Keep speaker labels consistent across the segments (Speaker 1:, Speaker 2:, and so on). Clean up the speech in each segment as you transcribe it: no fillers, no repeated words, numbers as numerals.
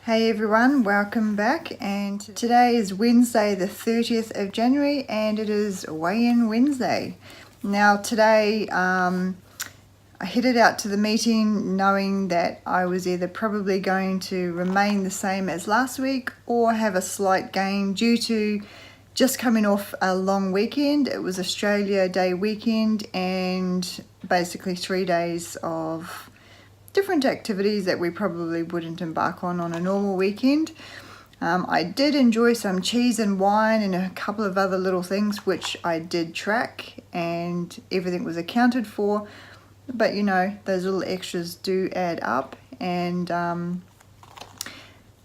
Speaker 1: Hey everyone, welcome back, and today is Wednesday the 30th of January and it is weigh-in Wednesday. Now today I headed out to the meeting knowing that I was either probably going to remain the same as last week or have a slight gain due to just coming off a long weekend. It was Australia Day weekend and basically 3 days of different activities that we probably wouldn't embark on a normal weekend. I did enjoy some cheese and wine and a couple of other little things which I did track, and everything was accounted for, but you know, those little extras do add up. And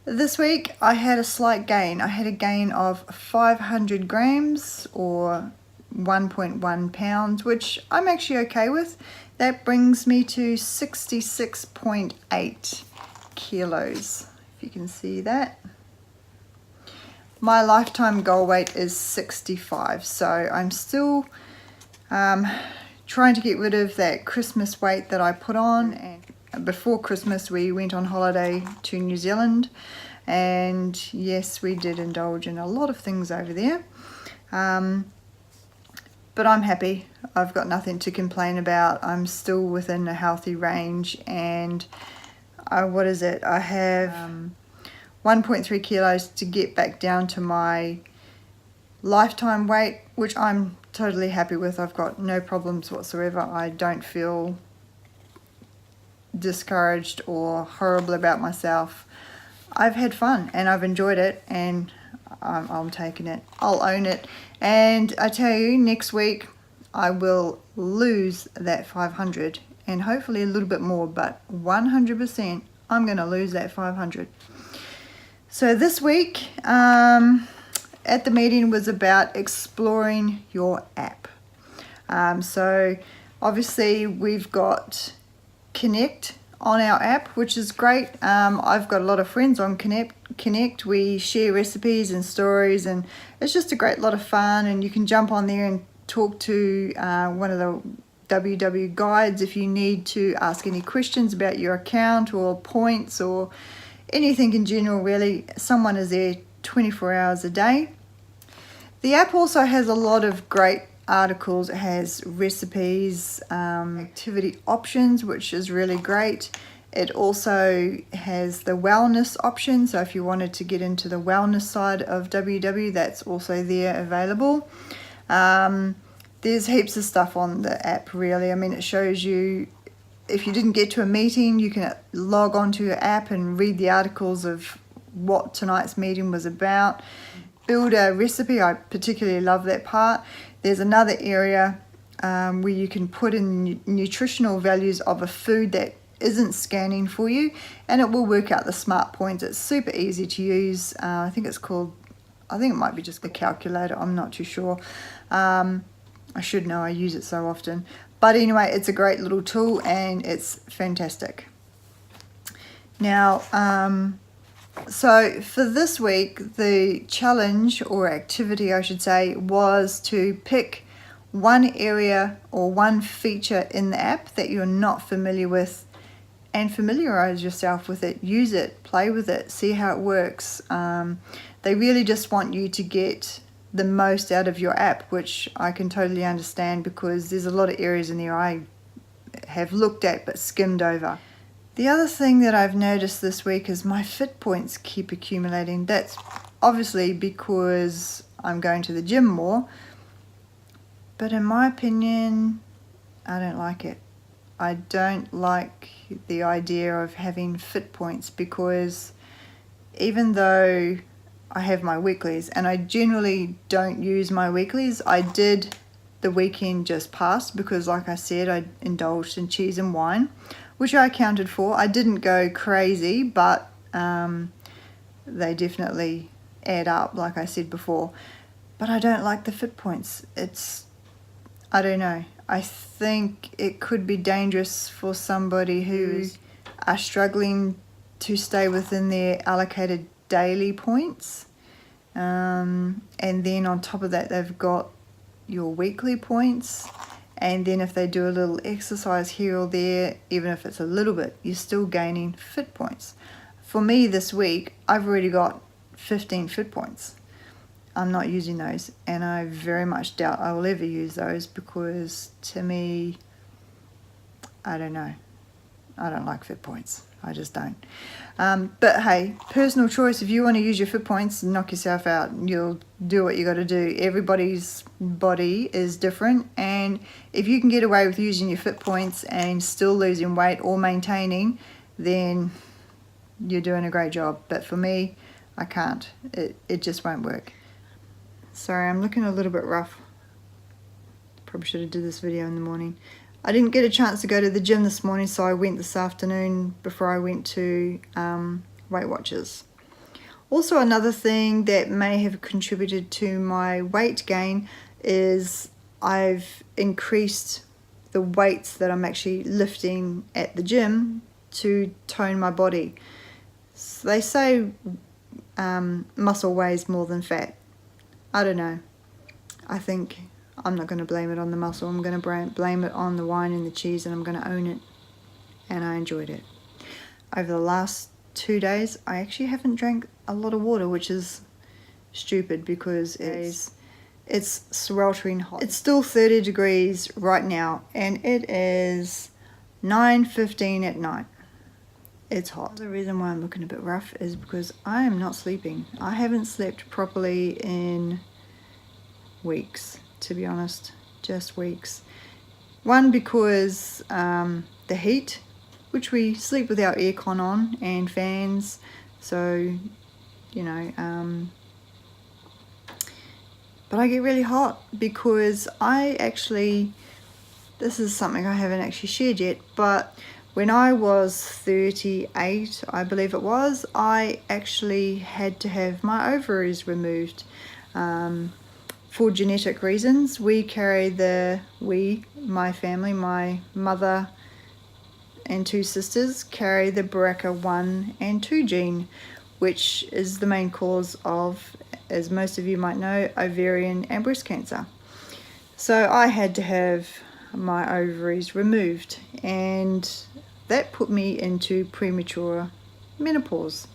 Speaker 1: this week I had a slight gain. I had a gain of 500 grams or 1.1 pounds, which I'm actually okay with. That brings me to 66.8 kilos, if you can see that. My lifetime goal weight is 65, so I'm still trying to get rid of that Christmas weight that I put on. And before Christmas we went on holiday to New Zealand, and yes, we did indulge in a lot of things over there. But I'm happy. I've got nothing to complain about. I'm still within a healthy range, and what is it? I have 1.3 kilos to get back down to my lifetime weight, which I'm totally happy with. I've got no problems whatsoever. I don't feel discouraged or horrible about myself. I've had fun and I've enjoyed it, and I'm taking it. I'll own it. And I tell you, next week I will lose that 500 and hopefully a little bit more, but 100% I'm going to lose that 500. So this week at the meeting was about exploring your app. So obviously we've got Connect on our app, which is great. I've got a lot of friends on Connect. We share recipes and stories, and it's just a great lot of fun, and you can jump on there and talk to one of the WW guides if you need to ask any questions about your account or points or anything in general. Really, someone is there 24 hours a day. The app also has a lot of great articles. It has recipes, activity options, which is really great. It also has the wellness option, so if you wanted to get into the wellness side of WW, that's also there available. There's heaps of stuff on the app, really. I mean, it shows you, if you didn't get to a meeting, you can log on to your app and read the articles of what tonight's meeting was about. Build a recipe, I particularly love that part. There's another area where you can put in nutritional values of a food that isn't scanning for you, and it will work out the smart points. It's super easy to use. I think it might be just the calculator, I'm not too sure. I should know, I use it so often. But anyway, it's a great little tool and it's fantastic. Now, so for this week, the challenge or activity, I should say, was to pick one area or one feature in the app that you're not familiar with and familiarize yourself with it. Use it, play with it, see how it works. They really just want you to get the most out of your app, which I can totally understand because there's a lot of areas in there I have looked at but skimmed over. The other thing that I've noticed this week is my fit points keep accumulating. That's obviously because I'm going to the gym more, but in my opinion, I don't like it. I don't like the idea of having fit points, because even though I have my weeklies, and I generally don't use my weeklies, I did the weekend just past because, like I said, I indulged in cheese and wine, which I accounted for. I didn't go crazy, but they definitely add up, like I said before. But I don't like the fit points. I don't know. I think it could be dangerous for somebody who are struggling to stay within their allocated daily points. And then on top of that, they've got your weekly points. And then if they do a little exercise here or there, even if it's a little bit, you're still gaining fit points. for me this week, I've already got 15 fit points. I'm not using those, and I very much doubt I will ever use those because to me, I don't know. I don't like fit points. I just don't. But hey, personal choice. If you want to use your fit points, knock yourself out. You'll do what you got to do. Everybody's body is different, and if you can get away with using your fit points and still losing weight or maintaining, then you're doing a great job. But for me, I can't. It just won't work. Sorry, I'm looking a little bit rough. Probably should have did this video in the morning. I didn't get a chance to go to the gym this morning, so I went this afternoon before I went to Weight Watchers. Also, another thing that may have contributed to my weight gain is I've increased the weights that I'm actually lifting at the gym to tone my body. So they say muscle weighs more than fat. I don't know. I think I'm not going to blame it on the muscle. I'm going to blame it on the wine and the cheese, and I'm going to own it. And I enjoyed it. Over the last 2 days, I actually haven't drank a lot of water, which is stupid because it's sweltering hot. It's still 30 degrees right now, and it is 9:15 at night. It's hot. The reason why I'm looking a bit rough is because I am not sleeping. I haven't slept properly in weeks, to be honest. Just weeks. One, because the heat, which we sleep with our aircon on and fans, so you know, but I get really hot because this is something I haven't actually shared yet, but when I was 38, I believe it was, I actually had to have my ovaries removed for genetic reasons. My family, my mother and two sisters carry the BRCA1 and 2 gene, which is the main cause of, as most of you might know, ovarian and breast cancer. So I had to have my ovaries removed, and that put me into premature menopause,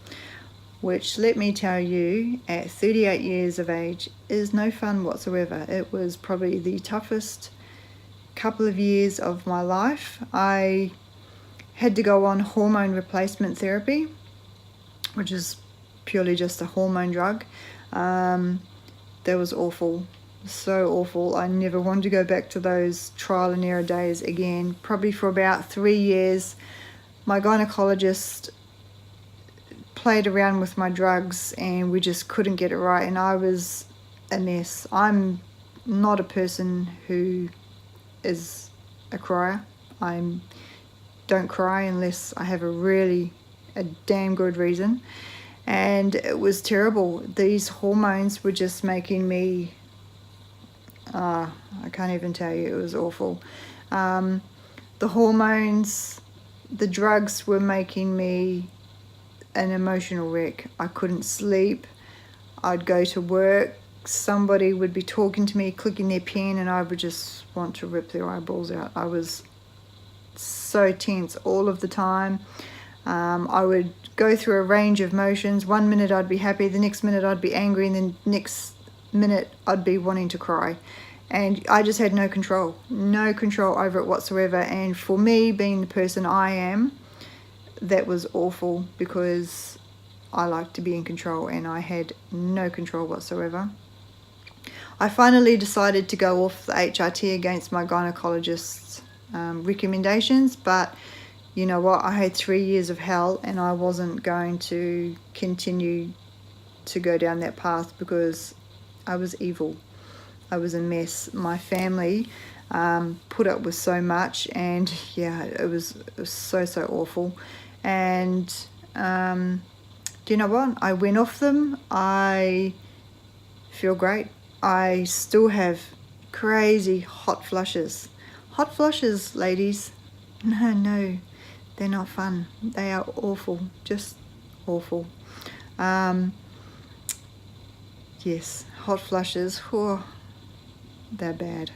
Speaker 1: which, let me tell you, at 38 years of age is no fun whatsoever. It was probably the toughest couple of years of my life. I had to go on hormone replacement therapy, which is purely just a hormone drug. That was awful. So awful. I never wanted to go back to those trial and error days again. Probably for about 3 years, my gynecologist played around with my drugs and we just couldn't get it right, and I was a mess. I'm not a person who is a crier. I don't cry unless I have a damn good reason, and it was terrible. These hormones were just making me I can't even tell you, it was awful. The hormones, the drugs were making me an emotional wreck. I couldn't sleep. I'd go to work, somebody would be talking to me, clicking their pen, and I would just want to rip their eyeballs out. I was so tense all of the time. I would go through a range of emotions. 1 minute I'd be happy, the next minute I'd be angry, and then next minute I'd be wanting to cry. And I just had no control over it whatsoever. And for me, being the person I am, that was awful because I like to be in control, and I had no control whatsoever. I finally decided to go off the HRT against my gynecologist's recommendations, but you know what, I had 3 years of hell, and I wasn't going to continue to go down that path because I was evil. I was a mess. My family put up with so much, and yeah, it was so awful. And do you know what? I went off them. I feel great. I still have crazy hot flushes. Hot flushes, ladies. No, they're not fun. They are awful, just awful. Yes, hot flushes. Oh, they're bad.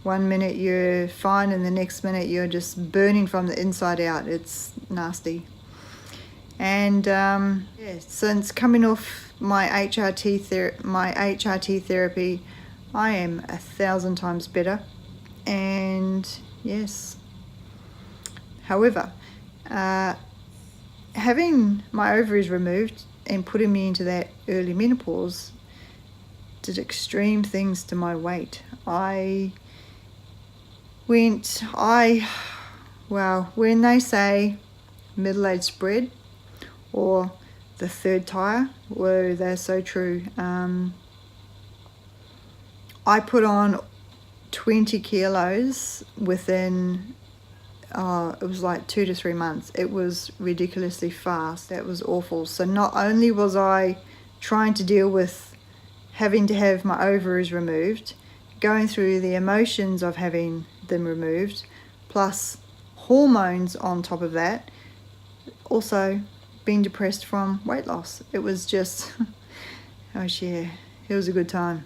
Speaker 1: 1 minute you're fine, and the next minute you're just burning from the inside out. It's nasty. And yeah, since coming off my HRT therapy, I am 1,000 times better. And yes, however, having my ovaries removed and putting me into that early menopause did extreme things to my weight. When they say middle-aged spread or the third tire, whoa, they're so true. I put on 20 kilos within, it was like 2 to 3 months. It was ridiculously fast. That was awful. So not only was I trying to deal with having to have my ovaries removed, going through the emotions of having them removed, plus hormones on top of that, also being depressed from weight loss. It was just, oh yeah, it was a good time.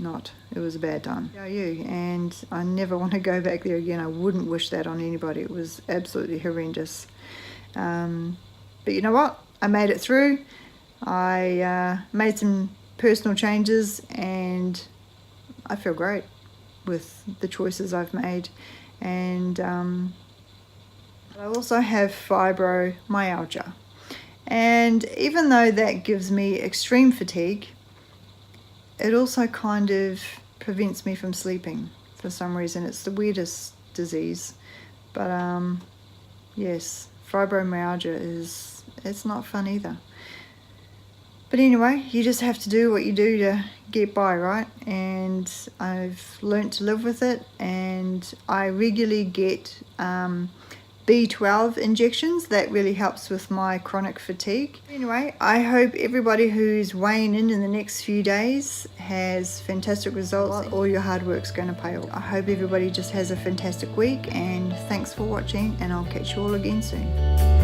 Speaker 1: It was a bad time. And I never want to go back there again. I wouldn't wish that on anybody. It was absolutely horrendous. But you know what? I made it through. I made some personal changes and I feel great with the choices I've made. And I also have fibromyalgia. And even though that gives me extreme fatigue, it also kind of prevents me from sleeping for some reason. It's the weirdest disease. But yes, fibromyalgia it's not fun either. But anyway, you just have to do what you do to get by, right? And I've learnt to live with it, and I regularly get B12 injections. That really helps with my chronic fatigue. Anyway, I hope everybody who's weighing in the next few days has fantastic results. All your hard work's going to pay off. I hope everybody just has a fantastic week, and thanks for watching, and I'll catch you all again soon.